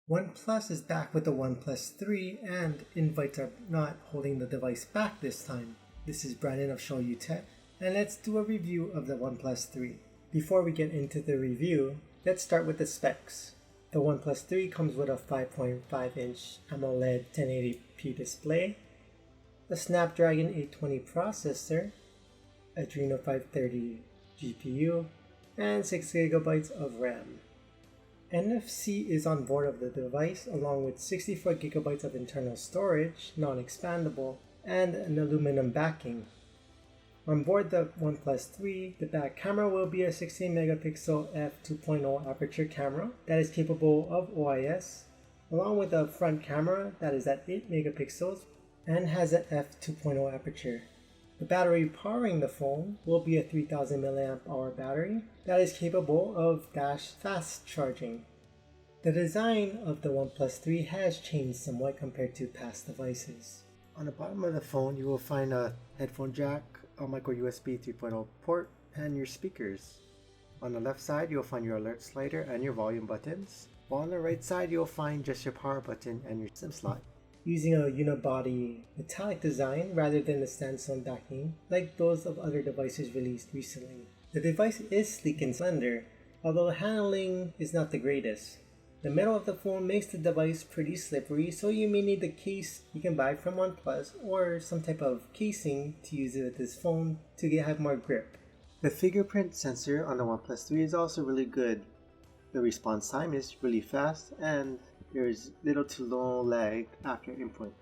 OnePlus is back with the OnePlus 3 and invites are not holding the device back this time. This is Brandon of Show You Tech, and let's do a review of the OnePlus 3. Before we get into the review, let's start with the specs. The OnePlus 3 comes with a 5.5-inch AMOLED 1080p display, a Snapdragon 820 processor, Adreno 530 GPU, and 6GB of RAM. NFC is on board of the device along with 64GB of internal storage, non-expandable, and an aluminum backing. On board the OnePlus 3, the back camera will be a 16-megapixel f2.0 aperture camera that is capable of OIS, along with a front camera that is at 8 megapixels and has an f2.0 aperture. The battery powering the phone will be a 3000 mAh battery that is capable of fast charging. The design of the OnePlus 3 has changed somewhat compared to past devices. On the bottom of the phone, you will find a headphone jack, a micro USB 3.0 port, and your speakers. On the left side, you'll find your alert slider and your volume buttons, while on the right side, you'll find just your power button and your SIM slot. Using a unibody metallic design rather than the sandstone backing like those of other devices released recently. The device is sleek and slender, although the handling is not the greatest. The metal of the phone makes the device pretty slippery, so you may need the case you can buy from OnePlus or some type of casing to use it with this phone to have more grip. The fingerprint sensor on the OnePlus 3 is also really good. The response time is really fast and there is little to no lag after input.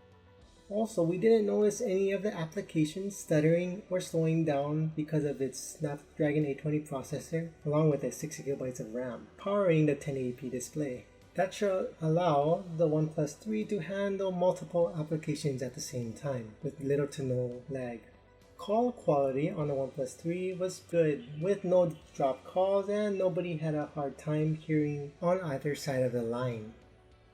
Also, we didn't notice any of the applications stuttering or slowing down because of its Snapdragon 820 processor along with its 6GB of RAM, powering the 1080p display. That should allow the OnePlus 3 to handle multiple applications at the same time with little to no lag. Call quality on the OnePlus 3 was good with no dropped calls and nobody had a hard time hearing on either side of the line.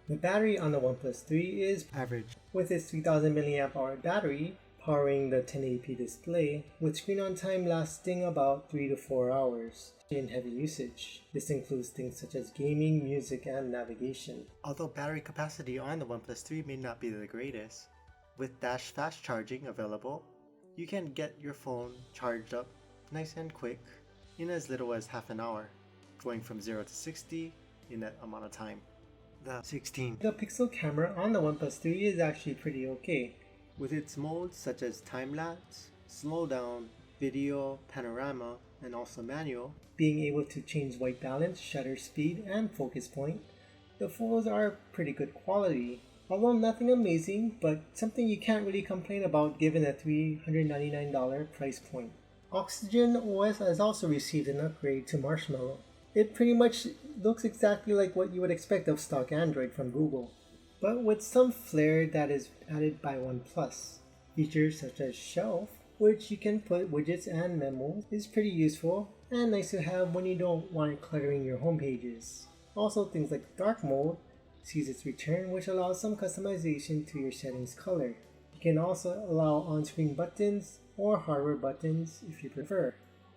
The battery on the OnePlus 3 is average, with its 3000 mAh battery powering the 1080p display, with screen on time lasting about 3 to 4 hours in heavy usage. This includes things such as gaming, music, and navigation. Although battery capacity on the OnePlus 3 may not be the greatest, with fast charging available, you can get your phone charged up nice and quick in as little as half an hour, going from 0 to 60 in that amount of time. The 16-megapixel camera on the OnePlus 3 is actually pretty okay, with its modes such as time-lapse, slowdown, video, panorama, and also manual, being able to change white balance, shutter speed, and focus point. The photos are pretty good quality, although nothing amazing, but something you can't really complain about given a $399 price point. Oxygen OS has also received an upgrade to Marshmallow. It pretty much looks exactly like what you would expect of stock Android from Google, but with some flair that is added by OnePlus. Features such as Shelf, which you can put widgets and memos, is pretty useful and nice to have when you don't want it cluttering your home pages. Also things like Dark Mode sees its return, which allows some customization to your settings color. You can also allow on-screen buttons or hardware buttons if you prefer.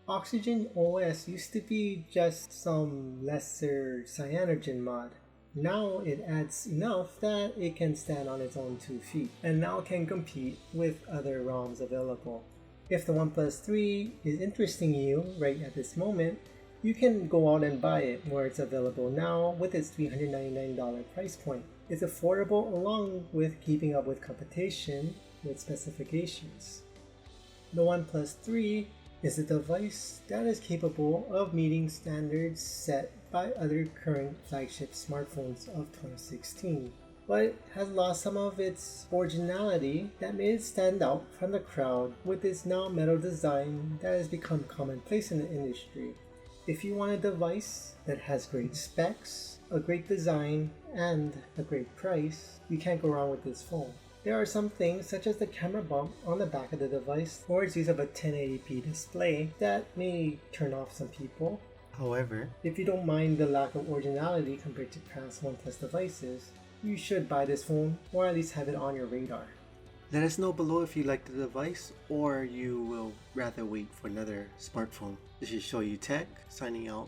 Oxygen OS used to be just some lesser cyanogen mod. Now it adds enough that it can stand on its own 2 feet and now can compete with other ROMs available. If the OnePlus 3 is interesting you right at this moment, you can go out and buy it where it's available now with its $399 price point. It's affordable along with keeping up with competition with specifications. The OnePlus 3 is a device that is capable of meeting standards set by other current flagship smartphones of 2016, but has lost some of its originality that made it stand out from the crowd with its now metal design that has become commonplace in the industry. If you want a device that has great specs, a great design, and a great price, you can't go wrong with this phone. There are some things such as the camera bump on the back of the device or its use of a 1080p display that may turn off some people. However, if you don't mind the lack of originality compared to past OnePlus devices, you should buy this phone or at least have it on your radar. Let us know below if you like the device or you will rather wait for another smartphone. This is Show You Tech signing out.